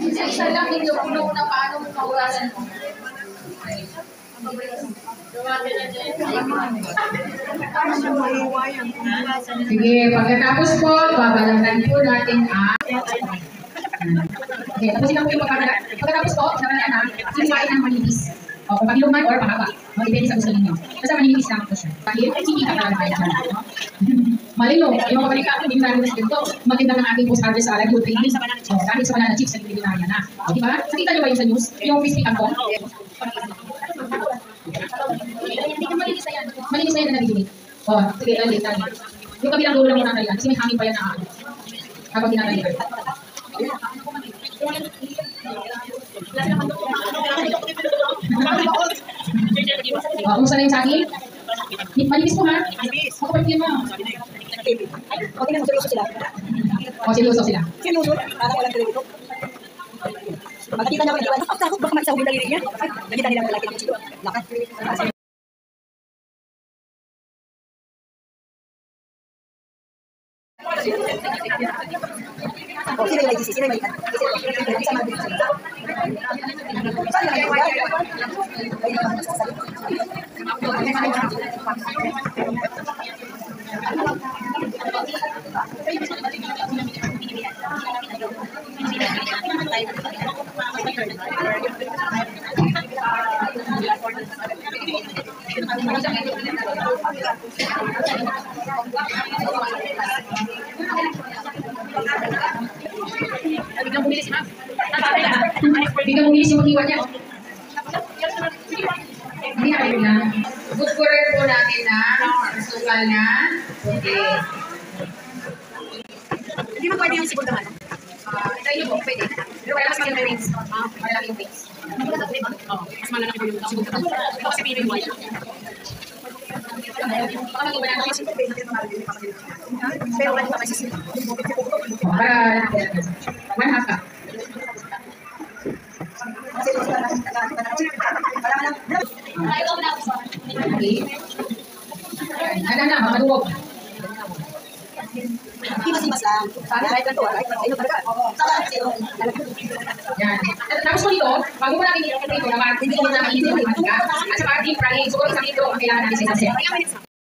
Isa lang, hindi ko na paano mo maurasan mo. Sige, pagkatapos po, babalatan po natin ang... Okay, tapusin lang po yung pagkakalat. Pagkatapos po, nakalala na, sinuwain ng malinis. O, kung pakiluman or pahaba. O, depende sa gusto ninyo. Basta malinis lang po siya. Kahit, hindi ka talaga tayo dyan. Malino, yung mga balik ako, hindi namin na dito. Maganda ng ating post-harvest salad, good training. O, dahil sa banana chips, nagpili na na. O, di ba? Nakita nyo ba yung sa news? Yung crispy kangkong? Malinis na yan na nabibili. O, sige, ulit. Yung kabilang dulo lang muna natin. Kasi may hangin pa yan na ako. Habang ginagalitan. Kumusta na yung saging? Malibis po ha? Makapagpili mo. O, tingnan mo, seryoso sila. O, seryoso sila. Seryoso? Parang walang seryoso. Pagkakita niya ako nag-iwan, takot baka magsahog yung daliri niya. Nakita nila malaki yung silo. Lakas. O, sino yung may sisi? Sino yung may isa mabili sila. Saan na kayo? Biglang bumilis ha? Biglang bumilis yung mag-iwan niya. Hindi na kayo na. Good correct po natin na sukal na. Okay. Hindi mo pwede yung siguro naman. Try nyo po, pwede. Pero wala kasi yung rings. Wala yung rings. Mas malalaki po yung siguro naman. Ito kasi pinili mo. Baka mag-iba na kasi. Pero wala pa kasi sila. Para 1/2 cup. Okay. Ano na, mamalubog. Himas-himas lang. Sana kahit lang to, kahit lang sa'yo talaga. Saka sa'yo. Yan. Tapos po dito, bago mo natin i-prepare ito naman, hindi ko na mainit yung mantika. At saka deep frying, siguro isang ito ang kailangan natin sa isasin.